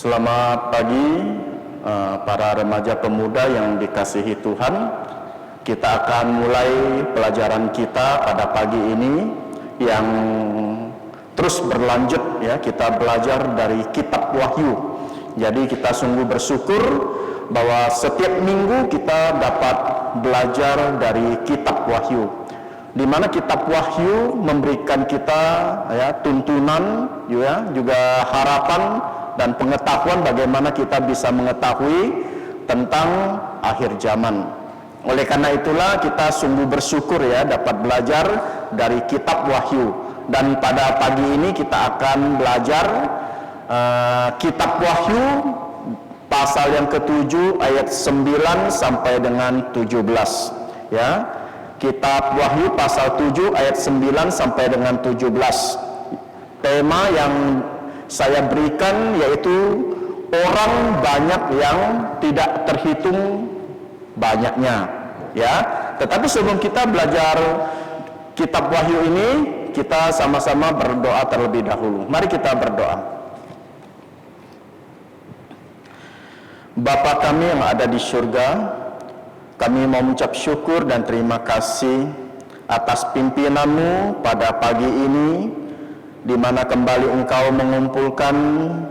Selamat pagi para remaja pemuda yang dikasihi Tuhan. Kita akan mulai pelajaran kita pada pagi ini yang terus berlanjut ya. Kita belajar dari kitab Wahyu. Jadi kita sungguh bersyukur bahwa setiap minggu kita dapat belajar dari kitab Wahyu, di mana kitab Wahyu memberikan kita ya tuntunan juga harapan dan pengetahuan bagaimana kita bisa mengetahui tentang akhir zaman. Oleh karena itulah kita sungguh bersyukur ya dapat belajar dari kitab Wahyu. Dan pada pagi ini kita akan belajar kitab Wahyu pasal yang ke-7 ayat 9 sampai dengan 17 ya. Kitab Wahyu pasal 7 ayat 9 sampai dengan 17. Tema yang saya berikan yaitu orang banyak yang tidak terhitung banyaknya ya. Tetapi sebelum kita belajar kitab Wahyu ini, kita sama-sama berdoa terlebih dahulu. Mari kita berdoa. Bapa kami yang ada di surga, kami mau mengucap syukur dan terima kasih atas pimpinan-Mu pada pagi ini, di mana kembali Engkau mengumpulkan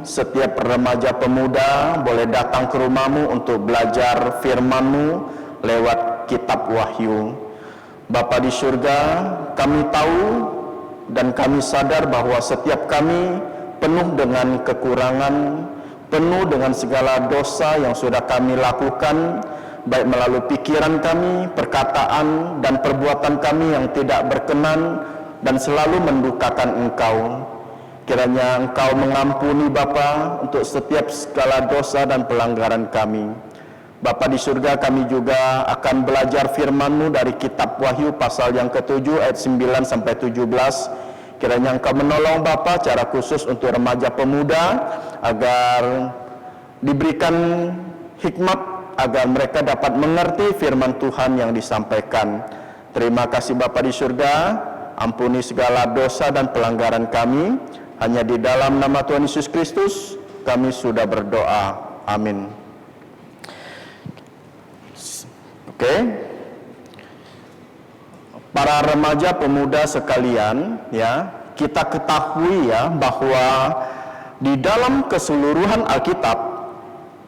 setiap remaja pemuda boleh datang ke rumah-Mu untuk belajar firman-Mu lewat kitab Wahyu. Bapa di surga, kami tahu dan kami sadar bahwa setiap kami penuh dengan kekurangan, penuh dengan segala dosa yang sudah kami lakukan, baik melalui pikiran kami, perkataan, dan perbuatan kami yang tidak berkenan dan selalu mendukakan Engkau. Kiranya Engkau mengampuni Bapa untuk setiap segala dosa dan pelanggaran kami. Bapa di surga, kami juga akan belajar firman-Mu dari kitab Wahyu pasal yang ke-7 ayat 9 sampai 17. Kiranya Engkau menolong Bapa secara khusus untuk remaja pemuda agar diberikan hikmat agar mereka dapat mengerti firman Tuhan yang disampaikan. Terima kasih Bapa di surga. Ampuni segala dosa dan pelanggaran kami. Hanya di dalam nama Tuhan Yesus Kristus kami sudah berdoa. Amin. Oke. Para remaja pemuda sekalian ya, kita ketahui ya bahwa di dalam keseluruhan Alkitab,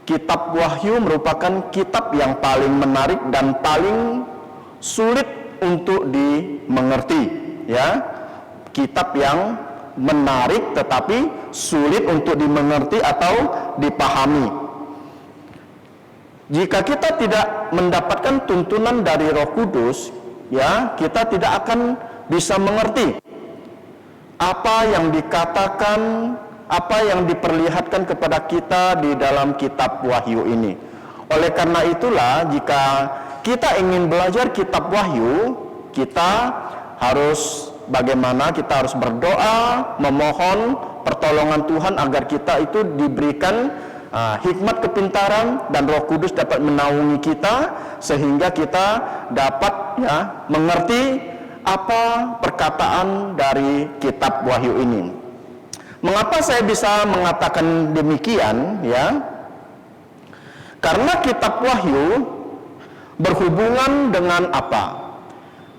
kitab Wahyu merupakan kitab yang paling menarik dan paling sulit untuk dimengerti. Ya, kitab yang menarik tetapi sulit untuk dimengerti atau dipahami. Jika kita tidak mendapatkan tuntunan dari Roh Kudus, ya, kita tidak akan bisa mengerti apa yang dikatakan, apa yang diperlihatkan kepada kita di dalam kitab Wahyu ini. Oleh karena itulah, jika kita ingin belajar kitab Wahyu, kita harus bagaimana? Kita harus berdoa, memohon pertolongan Tuhan agar kita itu diberikan hikmat kepintaran dan Roh Kudus dapat menaungi kita sehingga kita dapat ya mengerti apa perkataan dari kitab Wahyu ini. Mengapa saya bisa mengatakan demikian ya? Karena kitab Wahyu berhubungan dengan apa?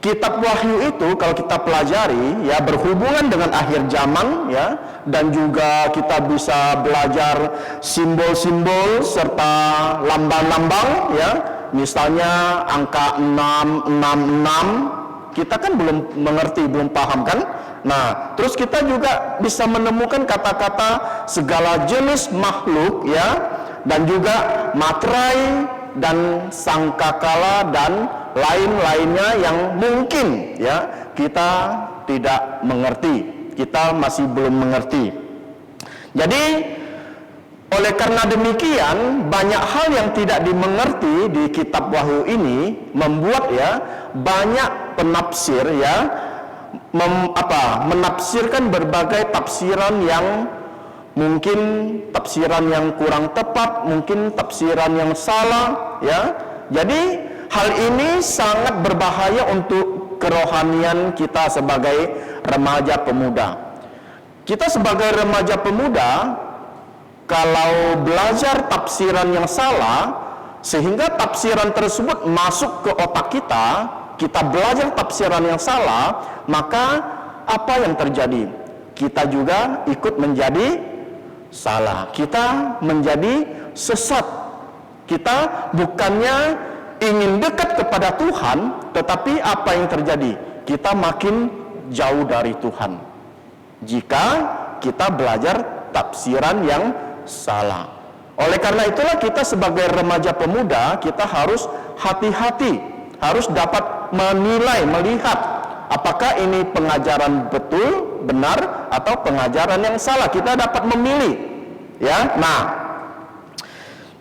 Kitab Wahyu itu kalau kita pelajari ya berhubungan dengan akhir zaman ya, dan juga kita bisa belajar simbol-simbol serta lambang-lambang ya. Misalnya angka 666 kita kan belum mengerti, belum paham kan? Nah, terus kita juga bisa menemukan kata-kata segala jenis makhluk ya, dan juga materai dan sangkakala dan lain-lainnya yang mungkin ya kita tidak mengerti, kita masih belum mengerti. Jadi oleh karena demikian banyak hal yang tidak dimengerti di kitab Wahyu ini membuat ya banyak penafsir ya menafsirkan berbagai tafsiran yang mungkin tafsiran yang kurang tepat, mungkin tafsiran yang salah ya. Jadi hal ini sangat berbahaya untuk kerohanian kita sebagai remaja pemuda. Kita sebagai remaja pemuda Kalau belajar tafsiran yang salah, sehingga tafsiran tersebut masuk ke otak kita, kita belajar tafsiran yang salah, maka apa yang terjadi? Kita juga ikut menjadi salah. Kita menjadi sesat. Kita bukannya ingin dekat kepada Tuhan, tetapi apa yang terjadi? Kita makin jauh dari Tuhan jika kita belajar tafsiran yang salah. Oleh karena itulah kita sebagai remaja pemuda, kita harus hati-hati, harus dapat menilai, melihat apakah ini pengajaran betul, benar, atau pengajaran yang salah. Kita dapat memilih, ya. Nah,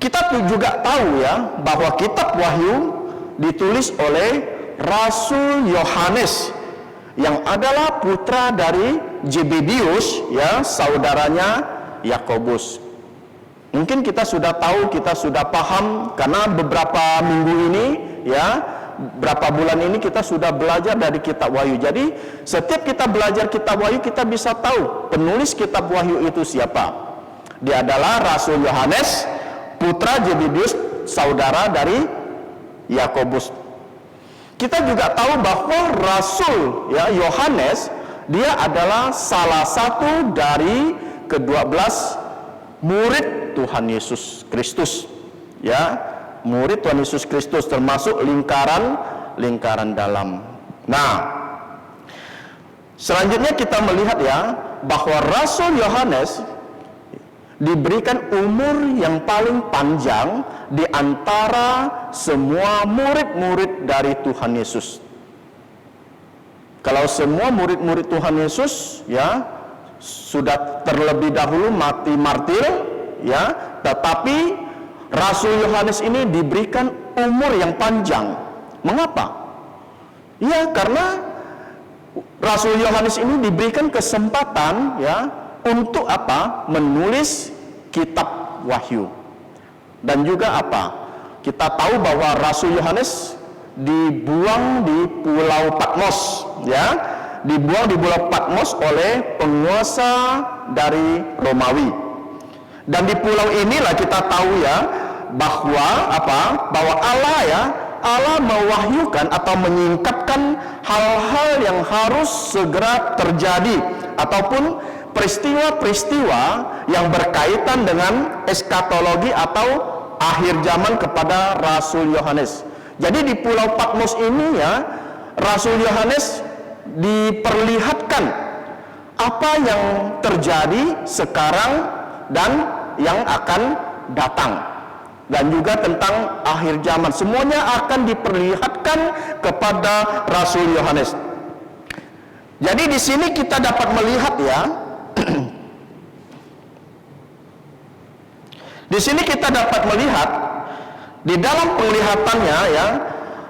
kita juga tahu ya bahwa kitab Wahyu ditulis oleh Rasul Yohanes yang adalah putra dari Zebedius, ya, saudaranya Yakobus. Mungkin kita sudah tahu, kita sudah paham karena beberapa minggu ini, ya, berapa bulan ini kita sudah belajar dari kitab Wahyu. Jadi setiap kita belajar kitab Wahyu, kita bisa tahu penulis kitab Wahyu itu siapa. Dia adalah Rasul Yohanes, putra Zebedius, saudara dari Yakobus. Kita juga tahu bahwa Rasul, ya, Yohanes, dia adalah salah satu dari ke-12 murid Tuhan Yesus Kristus, ya, murid Tuhan Yesus Kristus, termasuk lingkaran dalam. Nah, selanjutnya kita melihat ya bahwa Rasul Yohanes diberikan umur yang paling panjang di antara semua murid-murid dari Tuhan Yesus. Kalau semua murid-murid Tuhan Yesus, ya, sudah terlebih dahulu mati martir, ya, tetapi Rasul Yohanes ini diberikan umur yang panjang. Mengapa? Ya, karena Rasul Yohanes ini diberikan kesempatan, ya, untuk apa? Menulis kitab Wahyu. Dan juga apa? Kita tahu bahwa Rasul Yohanes dibuang di Pulau Patmos, ya, dibuang di Pulau Patmos oleh penguasa dari Romawi. Dan di pulau inilah kita tahu ya bahwa apa? Bahwa Allah, ya, Allah mewahyukan atau menyingkapkan hal-hal yang harus segera terjadi ataupun peristiwa-peristiwa yang berkaitan dengan eskatologi atau akhir zaman kepada Rasul Yohanes. Jadi di Pulau Patmos ini, ya, Rasul Yohanes diperlihatkan apa yang terjadi sekarang dan yang akan datang, dan juga tentang akhir zaman. Semuanya akan diperlihatkan kepada Rasul Yohanes. Jadi di sini kita dapat melihat, ya, di sini kita dapat melihat di dalam penglihatannya, ya,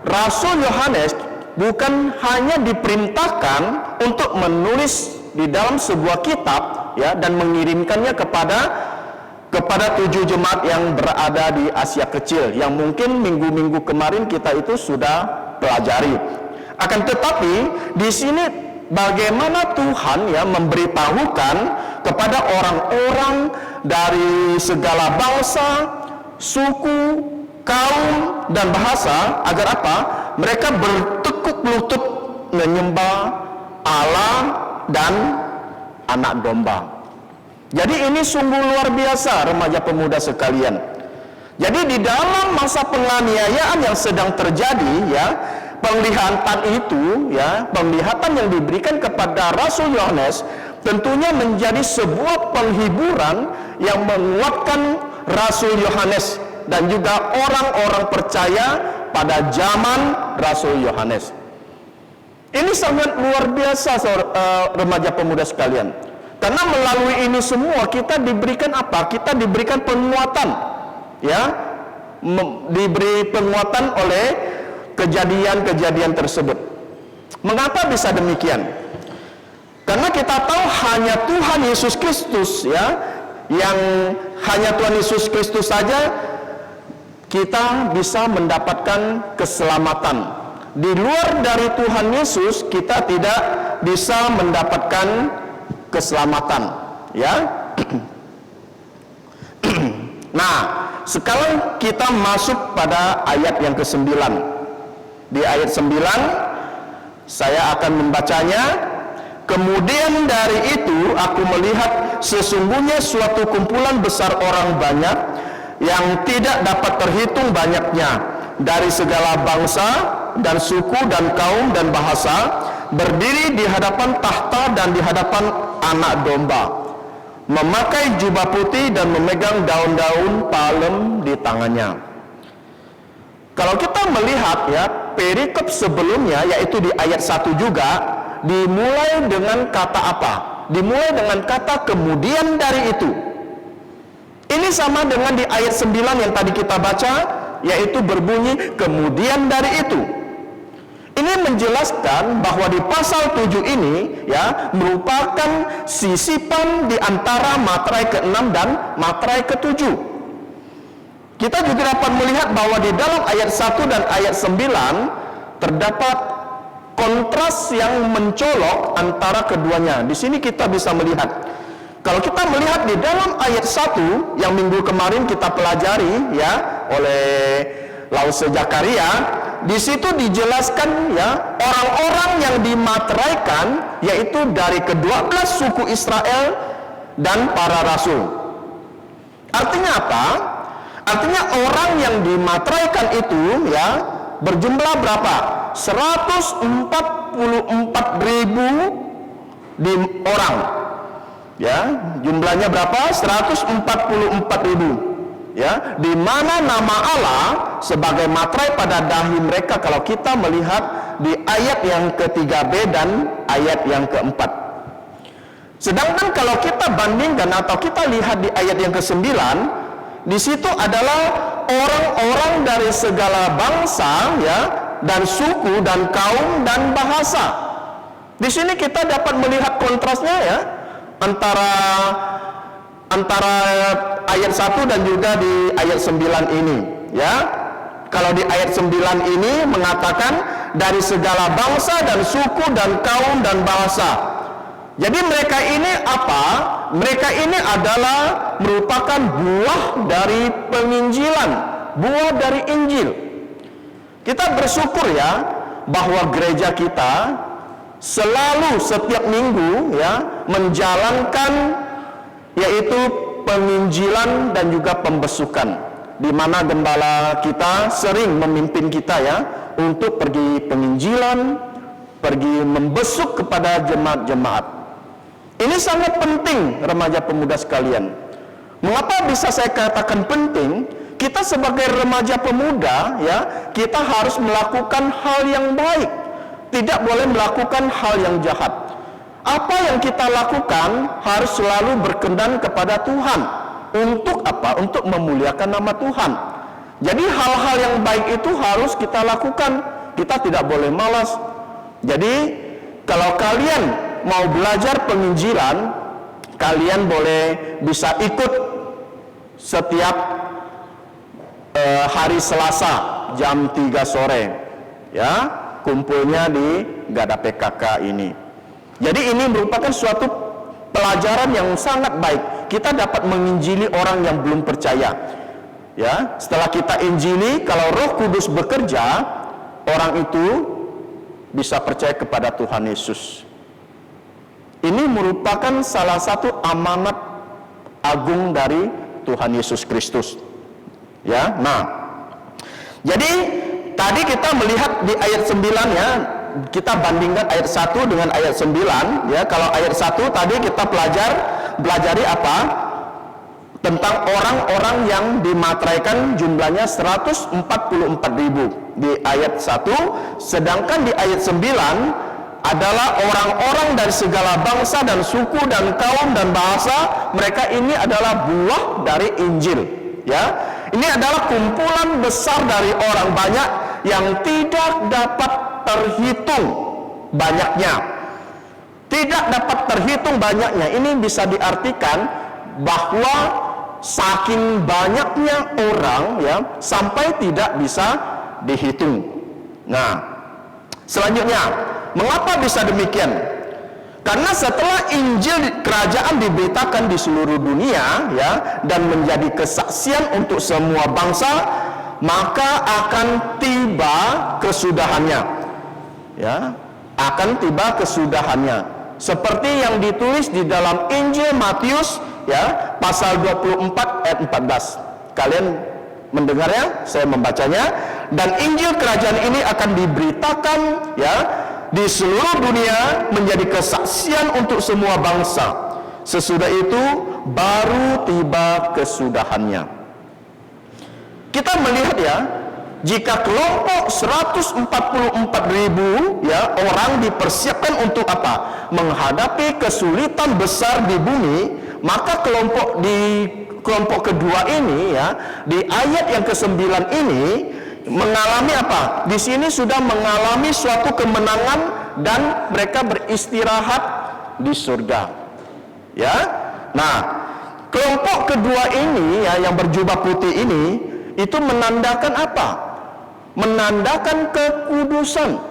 Rasul Yohanes bukan hanya diperintahkan untuk menulis di dalam sebuah kitab, ya, dan mengirimkannya kepada 7 jemaat yang berada di Asia Kecil, yang mungkin minggu-minggu kemarin kita itu sudah pelajari. Akan tetapi di sini bagaimana Tuhan, ya, memberitahukan kepada orang-orang dari segala bangsa, suku, kaum, dan bahasa, agar apa? Mereka bertekuk lutut menyembah Allah dan anak domba. Jadi ini sungguh luar biasa, remaja pemuda sekalian. Jadi di dalam masa penganiayaan yang sedang terjadi, ya, penglihatan itu, ya, penglihatan yang diberikan kepada Rasul Yohanes tentunya menjadi sebuah penghiburan yang menguatkan Rasul Yohanes dan juga orang-orang percaya pada zaman Rasul Yohanes. Ini sangat luar biasa, remaja pemuda sekalian. Karena melalui ini semua kita diberikan apa? Kita diberikan penguatan, ya, diberi penguatan oleh kejadian-kejadian tersebut. Mengapa bisa demikian? Karena kita tahu hanya Tuhan Yesus Kristus, ya, yang hanya Tuhan Yesus Kristus saja kita bisa mendapatkan keselamatan. Di luar dari Tuhan Yesus kita tidak bisa mendapatkan keselamatan, ya. Nah, sekarang kita masuk pada ayat yang ke-9. Di ayat 9 saya akan membacanya. Kemudian dari itu aku melihat sesungguhnya suatu kumpulan besar orang banyak yang tidak dapat terhitung banyaknya, dari segala bangsa dan suku dan kaum dan bahasa, berdiri di hadapan tahta dan di hadapan anak domba, memakai jubah putih dan memegang daun-daun palem di tangannya. Kalau kita melihat ya, perikop sebelumnya yaitu di ayat 1 juga dimulai dengan kata apa? Dimulai dengan kata kemudian dari itu. Ini sama dengan di ayat 9 yang tadi kita baca, yaitu berbunyi kemudian dari itu. Ini menjelaskan bahwa di pasal 7 ini ya merupakan sisipan di antara materai ke-6 dan materai ke-7. Kita juga dapat melihat bahwa di dalam ayat 1 dan ayat 9 terdapat kontras yang mencolok antara keduanya. Di sini kita bisa melihat, kalau kita melihat di dalam ayat 1 yang minggu kemarin kita pelajari ya oleh Lause Zakaria, di situ dijelaskan ya orang-orang yang dimateraikan yaitu dari ke-12 suku Israel dan para rasul. Artinya apa? Artinya orang yang dimateraikan itu ya berjumlah berapa? 144.000 orang. Ya, jumlahnya berapa? 144.000. Ya, di mana nama Allah sebagai materai pada dahi mereka kalau kita melihat di ayat yang ke-3b dan ayat yang ke-4. Sedangkan kalau kita bandingkan atau kita lihat di ayat yang ke-9, di situ adalah orang-orang dari segala bangsa ya dan suku dan kaum dan bahasa. Di sini kita dapat melihat kontrasnya ya antara ayat 1 dan juga di ayat 9 ini ya. Kalau di ayat 9 ini mengatakan dari segala bangsa dan suku dan kaum dan bahasa. Jadi mereka ini apa? Mereka ini adalah merupakan buah dari penginjilan, buah dari Injil. Kita bersyukur ya bahwa gereja kita selalu setiap minggu ya menjalankan yaitu penginjilan dan juga pembesukan, di mana gembala kita sering memimpin kita ya untuk pergi penginjilan, pergi membesuk kepada jemaat-jemaat. Ini sangat penting remaja pemuda sekalian. Mengapa bisa saya katakan penting? Kita sebagai remaja pemuda ya, kita harus melakukan hal yang baik, tidak boleh melakukan hal yang jahat. Apa yang kita lakukan harus selalu berkenan kepada Tuhan. Untuk apa? Untuk memuliakan nama Tuhan. Jadi hal-hal yang baik itu harus kita lakukan. Kita tidak boleh malas. Jadi kalau kalian mau belajar penginjilan, kalian boleh bisa ikut setiap hari Selasa jam 3 sore ya, kumpulnya di Gada PKK ini. Jadi ini merupakan suatu pelajaran yang sangat baik. Kita dapat menginjili orang yang belum percaya. Ya, setelah kita injili, kalau Roh Kudus bekerja, orang itu bisa percaya kepada Tuhan Yesus. Ini merupakan salah satu amanat agung dari Tuhan Yesus Kristus. Ya, nah, jadi tadi kita melihat di ayat 9 ya, kita bandingkan ayat 1 dengan ayat 9 ya. Kalau ayat 1 tadi kita pelajari apa? Tentang orang-orang yang dimateraikan jumlahnya 144.000 di ayat 1, sedangkan di ayat 9 adalah orang-orang dari segala bangsa dan suku dan kaum dan bahasa. Mereka ini adalah buah dari Injil ya. Ini adalah kumpulan besar dari orang banyak yang tidak dapat terhitung banyaknya. Tidak dapat terhitung banyaknya. Ini bisa diartikan bahwa saking banyaknya orang ya sampai tidak bisa dihitung. Nah, selanjutnya, mengapa bisa demikian? Karena setelah Injil kerajaan diberitakan di seluruh dunia, ya, dan menjadi kesaksian untuk semua bangsa, maka akan tiba kesudahannya. Ya, akan tiba kesudahannya. Seperti yang ditulis di dalam Injil Matius, ya, pasal 24 ayat 14. Kalian mendengarnya, saya membacanya. Dan Injil kerajaan ini akan diberitakan, ya, di seluruh dunia menjadi kesaksian untuk semua bangsa. Sesudah itu baru tiba kesudahannya. Kita melihat, ya, jika kelompok 144.000, ya, orang dipersiapkan untuk apa? Menghadapi kesulitan besar di bumi, maka kelompok kedua ini, ya, di ayat yang ke-9 ini mengalami apa? Di sini sudah mengalami suatu kemenangan dan mereka beristirahat di surga. Ya. Nah, kelompok kedua ini, ya, yang berjubah putih ini, itu menandakan apa? Menandakan kekudusan.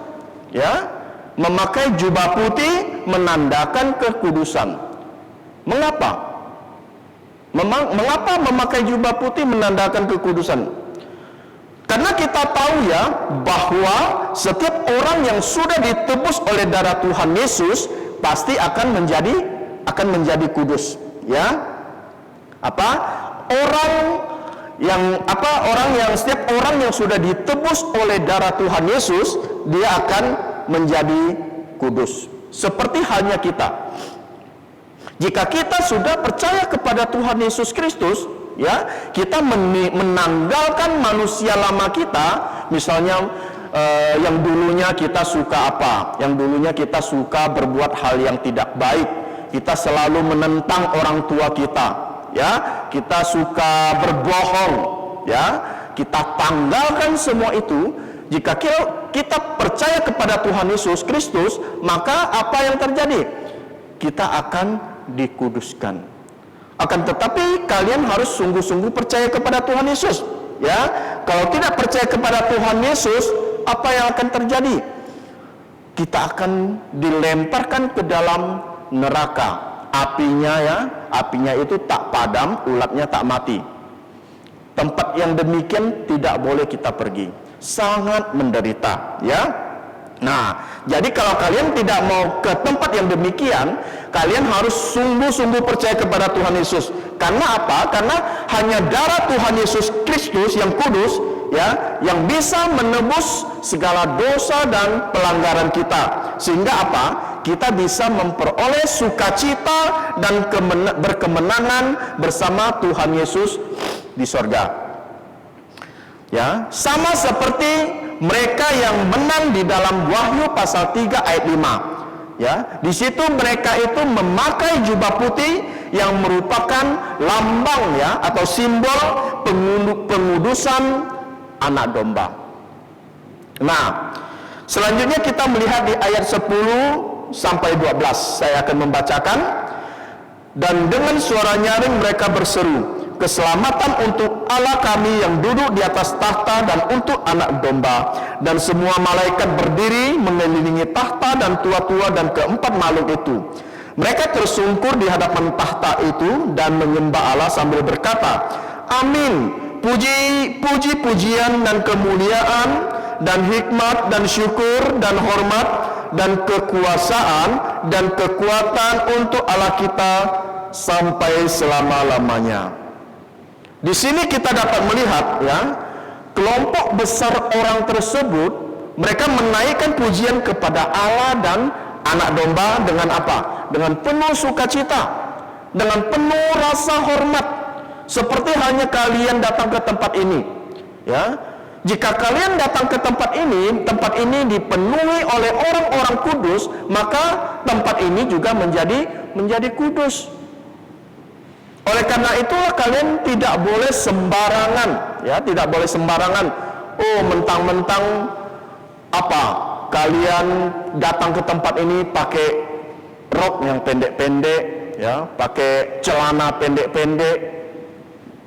Ya. Memakai jubah putih menandakan kekudusan. Mengapa? Mengapa memakai jubah putih menandakan kekudusan? Karena kita tahu, ya, bahwa setiap orang yang sudah ditebus oleh darah Tuhan Yesus pasti akan menjadi kudus, ya. Setiap orang yang sudah ditebus oleh darah Tuhan Yesus, dia akan menjadi kudus. Seperti halnya kita. Jika kita sudah percaya kepada Tuhan Yesus Kristus, ya, kita menanggalkan manusia lama kita. Misalnya yang dulunya kita suka apa? Yang dulunya kita suka berbuat hal yang tidak baik. Kita selalu menentang orang tua kita, ya. Kita suka berbohong, ya. Kita tanggalkan semua itu. Jika kita percaya kepada Tuhan Yesus Kristus, maka apa yang terjadi? Kita akan dikuduskan. Akan tetapi kalian harus sungguh-sungguh percaya kepada Tuhan Yesus, ya. Kalau tidak percaya kepada Tuhan Yesus, apa yang akan terjadi? Kita akan dilemparkan ke dalam neraka. Apinya, ya, apinya itu tak padam, ulatnya tak mati. Tempat yang demikian tidak boleh kita pergi. Sangat menderita, ya. Nah, jadi kalau kalian tidak mau ke tempat yang demikian, kalian harus sungguh-sungguh percaya kepada Tuhan Yesus. Karena apa? Karena hanya darah Tuhan Yesus Kristus yang kudus, ya, yang bisa menebus segala dosa dan pelanggaran kita. Sehingga apa? Kita bisa memperoleh sukacita dan berkemenangan bersama Tuhan Yesus di sorga. Ya, sama seperti mereka yang menang di dalam Wahyu pasal 3 ayat 5. Ya, di situ mereka itu memakai jubah putih yang merupakan lambang, ya, atau simbol pengudusan anak domba. Nah, selanjutnya kita melihat di ayat 10 sampai 12. Saya akan membacakan. Dan dengan suara nyaring mereka berseru, keselamatan untuk Allah kami yang duduk di atas tahta dan untuk anak domba. Dan semua malaikat berdiri mengelilingi tahta dan tua-tua dan keempat makhluk itu. Mereka tersungkur di hadapan tahta itu dan menyembah Allah sambil berkata, Amin. Puji-pujian dan kemuliaan dan hikmat dan syukur dan hormat dan kekuasaan dan kekuatan untuk Allah kita sampai selama-lamanya. Di sini kita dapat melihat, ya, kelompok besar orang tersebut, mereka menaikkan pujian kepada Allah dan anak domba dengan apa? Dengan penuh sukacita, dengan penuh rasa hormat. Seperti halnya kalian datang ke tempat ini, ya. Jika kalian datang ke tempat ini dipenuhi oleh orang-orang kudus, maka tempat ini juga menjadi kudus. Oleh karena itulah kalian tidak boleh sembarangan, ya, tidak boleh sembarangan. Oh, mentang-mentang apa? Kalian datang ke tempat ini pakai rok yang pendek-pendek, ya, pakai celana pendek-pendek,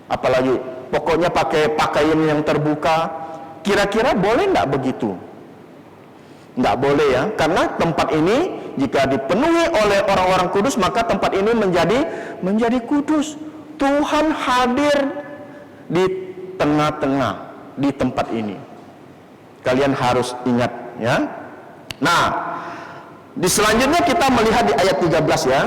apalagi pokoknya pakai pakaian yang terbuka. Kira-kira boleh enggak begitu? Enggak boleh, ya, karena tempat ini jika dipenuhi oleh orang-orang kudus, maka tempat ini menjadi kudus. Tuhan hadir di tengah-tengah di tempat ini. Kalian harus ingat ya. Nah, di selanjutnya kita melihat di ayat 13 ya.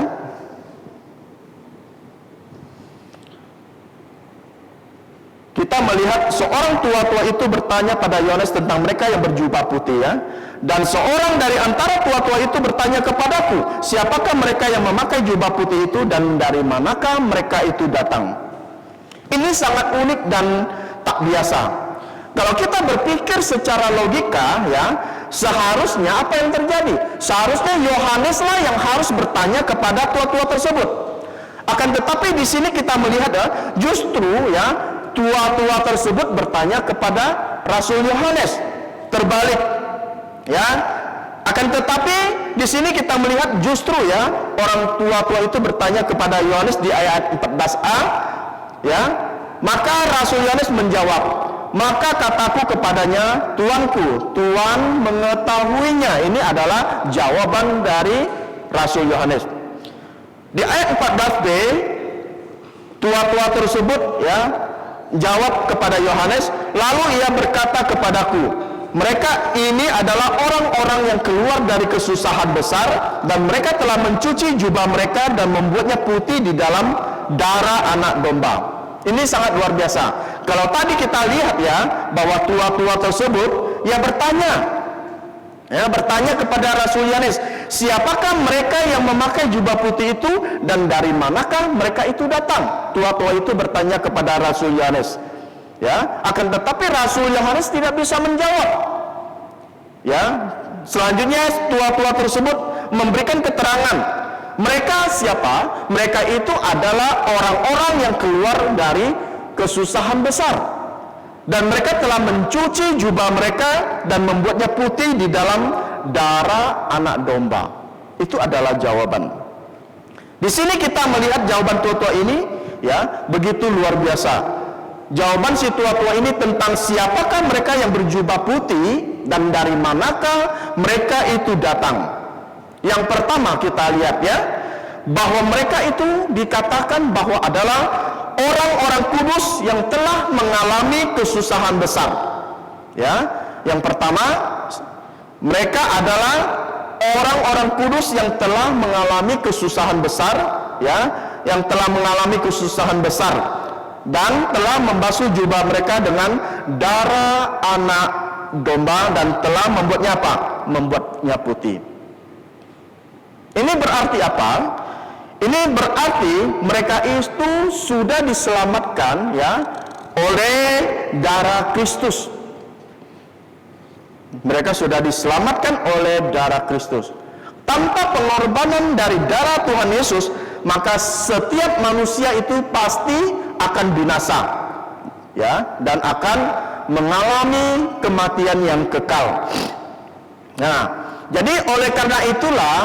Kita melihat seorang tua-tua itu bertanya pada Yohanes tentang mereka yang berjubah putih ya. Dan seorang dari antara tua-tua itu bertanya kepadaku, siapakah mereka yang memakai jubah putih itu dan dari manakah mereka itu datang? Ini sangat unik dan tak biasa. Kalau kita berpikir secara logika ya, seharusnya apa yang terjadi? Seharusnya Yohaneslah yang harus bertanya kepada tua-tua tersebut. Akan tetapi di sini kita melihat ya, justru ya tua-tua tersebut bertanya kepada Rasul Yohanes. Terbalik, ya. Akan tetapi di sini kita melihat justru ya orang tua-tua itu bertanya kepada Yohanes di ayat 14a, ya. Maka Rasul Yohanes menjawab, maka kataku kepadanya, Tuanku, Tuhan mengetahuinya. Ini adalah jawaban dari Rasul Yohanes. Di ayat 14b, tua-tua tersebut ya jawab kepada Yohanes, lalu ia berkata kepadaku, mereka ini adalah orang-orang yang keluar dari kesusahan besar, dan mereka telah mencuci jubah mereka dan membuatnya putih di dalam darah anak domba. Ini sangat luar biasa. Kalau tadi kita lihat ya bahwa tua-tua tersebut ya bertanya kepada Rasul Yohanes, siapakah mereka yang memakai jubah putih itu dan dari manakah mereka itu datang? Tua-tua itu bertanya kepada Rasul Yohanes. Ya, akan tetapi Rasul Yohanes tidak bisa menjawab. Ya, selanjutnya tua-tua tersebut memberikan keterangan. Mereka siapa? Mereka itu adalah orang-orang yang keluar dari kesusahan besar. Dan mereka telah mencuci jubah mereka dan membuatnya putih di dalam darah anak domba. Itu adalah jawaban. Di sini kita melihat jawaban tua-tua ini ya begitu luar biasa. Jawaban si tua-tua ini tentang siapakah mereka yang berjubah putih dan dari manakah mereka itu datang. Yang pertama kita lihat ya, bahwa mereka itu dikatakan bahwa adalah orang-orang kudus yang telah mengalami kesusahan besar. Ya, yang pertama mereka adalah orang-orang kudus yang telah mengalami kesusahan besar, ya, yang telah mengalami kesusahan besar dan telah membasuh jubah mereka dengan darah anak domba dan telah membuatnya apa? Membuatnya putih. Ini berarti apa? Ini berarti mereka itu sudah diselamatkan ya oleh darah Kristus. Mereka sudah diselamatkan oleh darah Kristus. Tanpa pengorbanan dari darah Tuhan Yesus, maka setiap manusia itu pasti akan binasa, ya, dan akan mengalami kematian yang kekal. Nah, jadi oleh karena itulah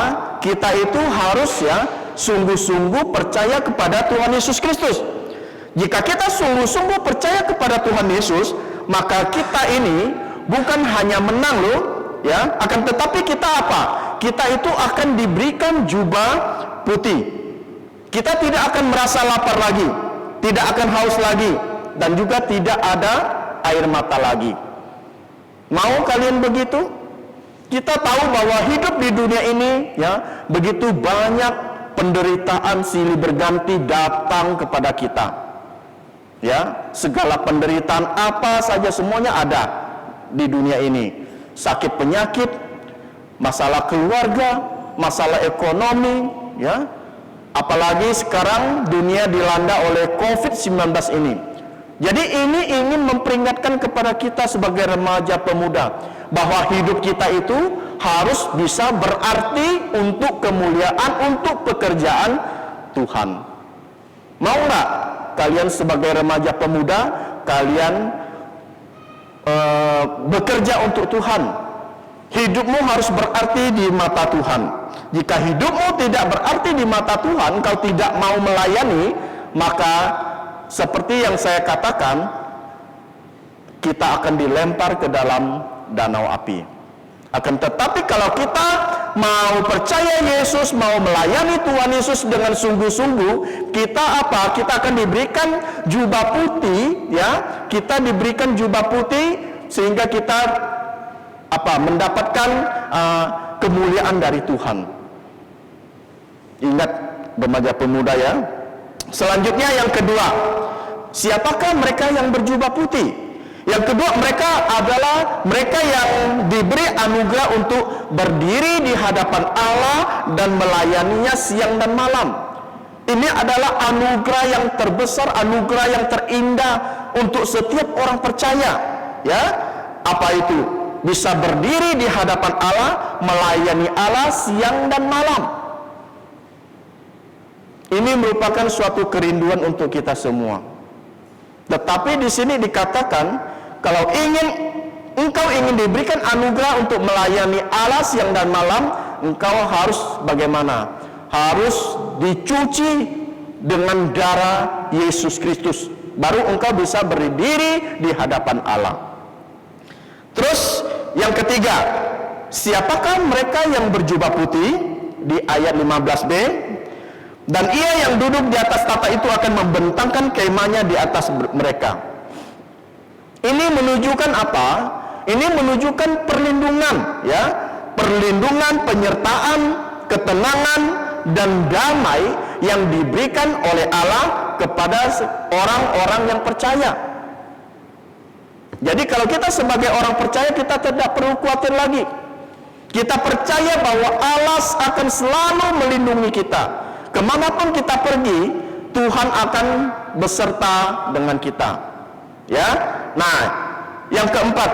kita itu harus ya sungguh-sungguh percaya kepada Tuhan Yesus Kristus. Jika kita sungguh-sungguh percaya kepada Tuhan Yesus, maka kita ini bukan hanya menang loh, ya, akan tetapi kita apa? Kita itu akan diberikan jubah putih. Kita tidak akan merasa lapar lagi, tidak akan haus lagi, dan juga tidak ada air mata lagi. Mau kalian begitu? Kita tahu bahwa hidup di dunia ini ya begitu banyak penderitaan silih berganti datang kepada kita. Ya, segala penderitaan apa saja semuanya ada di dunia ini. Sakit penyakit, masalah keluarga, masalah ekonomi, ya. Apalagi sekarang dunia dilanda oleh COVID-19 ini. Jadi ini ingin memperingatkan kepada kita sebagai remaja pemuda bahwa hidup kita itu harus bisa berarti untuk kemuliaan, untuk pekerjaan Tuhan. Mau nggak kalian sebagai remaja pemuda, kalian bekerja untuk Tuhan? Hidupmu harus berarti di mata Tuhan. Jika hidupmu tidak berarti di mata Tuhan, kau tidak mau melayani, maka seperti yang saya katakan, kita akan dilempar ke dalam danau api. Akan tetapi kalau kita mau percaya Yesus, mau melayani Tuhan Yesus dengan sungguh-sungguh, kita apa? Kita akan diberikan jubah putih, ya. Kita diberikan jubah putih sehingga kita apa? Mendapatkan kemuliaan dari Tuhan. Ingat remaja pemuda ya. Selanjutnya yang kedua, siapakah mereka yang berjubah putih? Yang kedua, mereka adalah mereka yang diberi anugerah untuk berdiri di hadapan Allah dan melayaninya siang dan malam. Ini adalah anugerah yang terbesar, anugerah yang terindah untuk setiap orang percaya. Ya, apa itu? Bisa berdiri di hadapan Allah, melayani Allah siang dan malam. Ini merupakan suatu kerinduan untuk kita semua. Tetapi di sini dikatakan, kalau engkau ingin diberikan anugerah untuk melayani Allah siang dan malam, engkau harus bagaimana? Harus dicuci dengan darah Yesus Kristus. Baru engkau bisa berdiri di hadapan Allah. Terus yang ketiga, siapakah mereka yang berjubah putih? Di ayat 15b. Dan ia yang duduk di atas tahta itu akan membentangkan kemahnya di atas mereka. Ini menunjukkan apa? Ini menunjukkan perlindungan, ya, perlindungan, penyertaan, ketenangan dan damai yang diberikan oleh Allah kepada orang-orang yang percaya. Jadi kalau kita sebagai orang percaya, kita tidak perlu khawatir lagi. Kita percaya bahwa Allah akan selalu melindungi kita. Kemanapun kita pergi, Tuhan akan beserta dengan kita. Ya, nah, yang keempat,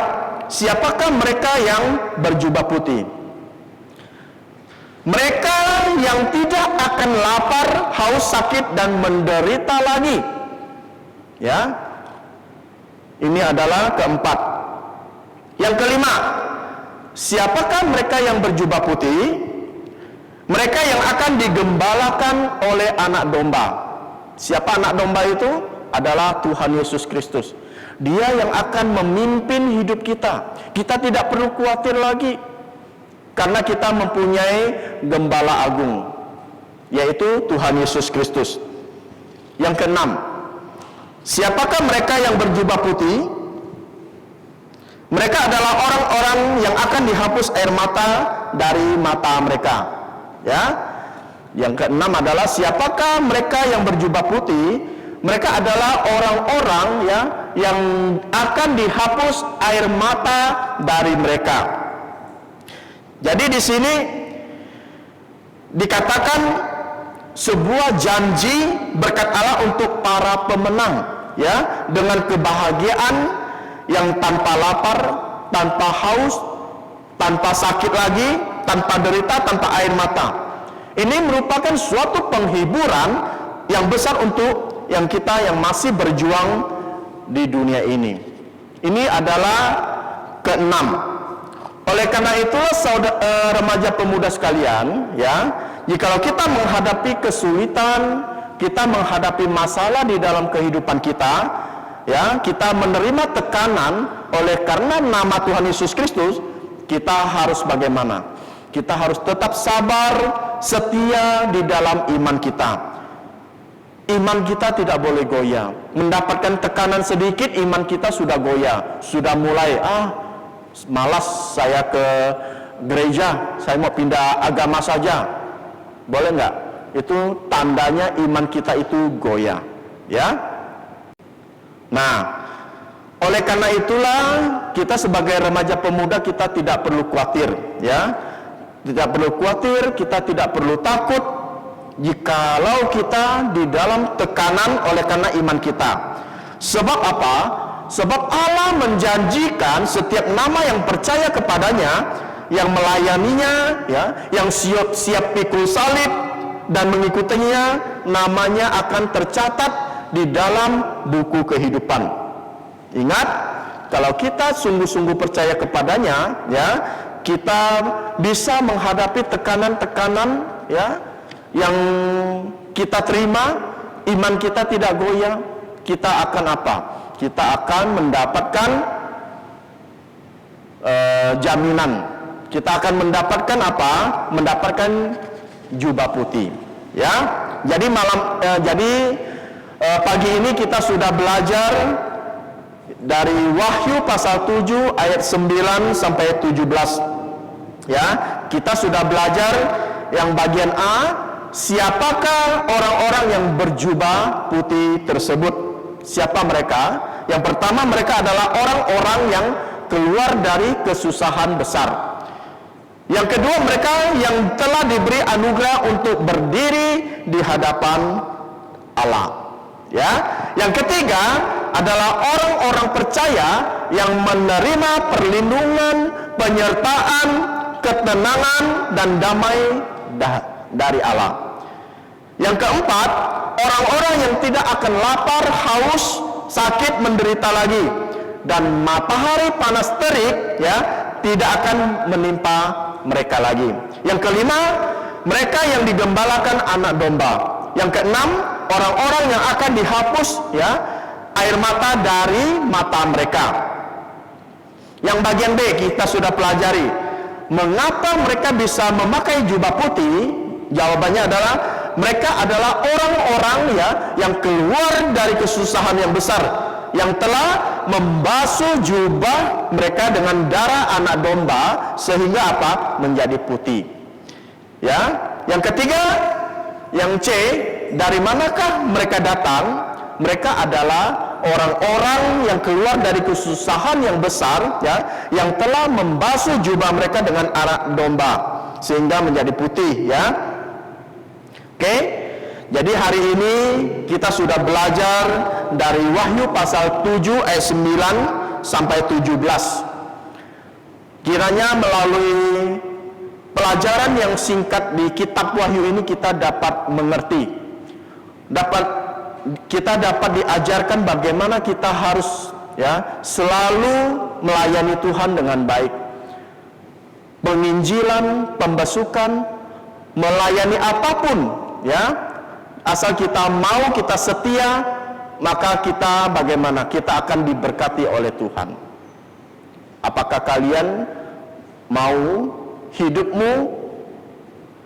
siapakah mereka yang berjubah putih? Mereka yang tidak akan lapar, haus, sakit dan menderita lagi. Ya, ini adalah keempat. Yang kelima, siapakah mereka yang berjubah putih? Mereka yang akan digembalakan oleh anak domba. Siapa anak domba itu? Adalah Tuhan Yesus Kristus. Dia yang akan memimpin hidup kita. Kita tidak perlu khawatir lagi, karena kita mempunyai gembala agung, yaitu Tuhan Yesus Kristus. Yang keenam, siapakah mereka yang berjubah putih? Mereka adalah orang-orang yang akan dihapus air mata dari mata mereka. Ya, yang keenam adalah siapakah mereka yang berjubah putih? Mereka adalah orang-orang ya yang akan dihapus air mata dari mereka. Jadi di sini dikatakan sebuah janji berkat Allah untuk para pemenang, ya, dengan kebahagiaan yang tanpa lapar, tanpa haus, tanpa sakit lagi, tanpa derita, tanpa air mata. Ini merupakan suatu penghiburan yang besar untuk yang kita yang masih berjuang di dunia ini. Ini adalah keenam. Oleh karena itulah saudara remaja pemuda sekalian, ya, jikalau kita menghadapi kesulitan, kita menghadapi masalah di dalam kehidupan kita, ya, kita menerima tekanan oleh karena nama Tuhan Yesus Kristus, kita harus bagaimana? Kita harus tetap sabar, setia di dalam iman kita. Iman kita tidak boleh goyah. Mendapatkan tekanan sedikit, iman kita sudah goyah, sudah mulai malas saya ke gereja, saya mau pindah agama saja. Boleh nggak? Itu tandanya iman kita itu goyah, ya. Nah, oleh karena itulah kita sebagai remaja pemuda kita tidak perlu khawatir, ya. Tidak perlu khawatir, kita tidak perlu takut jikalau kita di dalam tekanan oleh karena iman kita. Sebab apa? Sebab Allah menjanjikan setiap nama yang percaya kepadanya, yang melayaninya, ya, yang siap pikul salib dan mengikutinya, namanya akan tercatat di dalam buku kehidupan. Ingat, kalau kita sungguh-sungguh percaya kepadanya, ya, kita bisa menghadapi tekanan-tekanan, ya, yang kita terima, iman kita tidak goyah. Kita akan apa? Kita akan mendapatkan jaminan kita akan mendapatkan apa? Mendapatkan jubah putih. Ya, jadi pagi ini kita sudah belajar dari Wahyu pasal 7 ayat 9 sampai 17. Ya, kita sudah belajar yang bagian A, siapakah orang-orang yang berjubah putih tersebut? Siapa mereka? Yang pertama, mereka adalah orang-orang yang keluar dari kesusahan besar. Yang kedua, mereka yang telah diberi anugerah untuk berdiri di hadapan Allah. Ya, yang ketiga adalah orang-orang percaya yang menerima perlindungan, penyertaan, ketenangan dan damai dari Allah. Yang keempat, orang-orang yang tidak akan lapar, haus, sakit, menderita lagi, dan matahari panas terik ya tidak akan menimpa mereka lagi. Yang kelima, mereka yang digembalakan anak domba. Yang keenam, orang-orang yang akan dihapus ya air mata dari mata mereka. Yang bagian B kita sudah pelajari. Mengapa mereka bisa memakai jubah putih? Jawabannya adalah mereka adalah orang-orang ya yang keluar dari kesusahan yang besar, yang telah membasuh jubah mereka dengan darah anak domba sehingga apa? Menjadi putih. Ya, yang ketiga, yang C, dari manakah mereka datang? Mereka adalah orang-orang yang keluar dari kesusahan yang besar ya, yang telah membasuh jubah mereka dengan anak domba sehingga menjadi putih ya. Oke. Jadi hari ini kita sudah belajar dari Wahyu pasal 7 ayat 9 sampai 17. Kiranya melalui pelajaran yang singkat di kitab Wahyu ini kita dapat mengerti. Kita dapat diajarkan bagaimana kita harus ya selalu melayani Tuhan dengan baik. Penginjilan, pembasukan, melayani apapun ya. Asal kita mau, kita setia, maka kita bagaimana? Kita akan diberkati oleh Tuhan. Apakah kalian mau hidupmu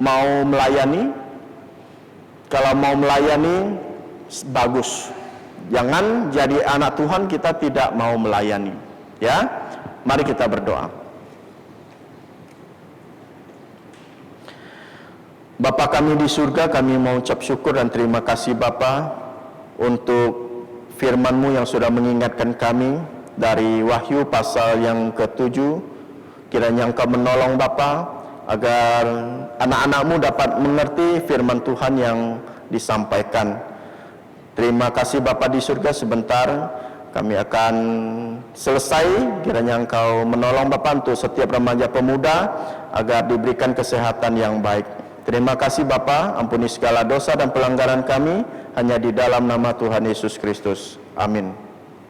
mau melayani? Kalau mau melayani, bagus. Jangan jadi anak Tuhan kita tidak mau melayani. Ya, mari kita berdoa. Bapa kami di surga, kami mau ucap syukur dan terima kasih Bapa untuk firman-Mu yang sudah mengingatkan kami dari Wahyu pasal yang ke-7. Kiranya Engkau menolong Bapa agar anak-anak-Mu dapat mengerti firman Tuhan yang disampaikan. Terima kasih Bapa di surga, sebentar kami akan selesai. Kiranya Engkau menolong Bapa untuk setiap remaja pemuda agar diberikan kesehatan yang baik. Terima kasih Bapa, ampuni segala dosa dan pelanggaran kami hanya di dalam nama Tuhan Yesus Kristus. Amin.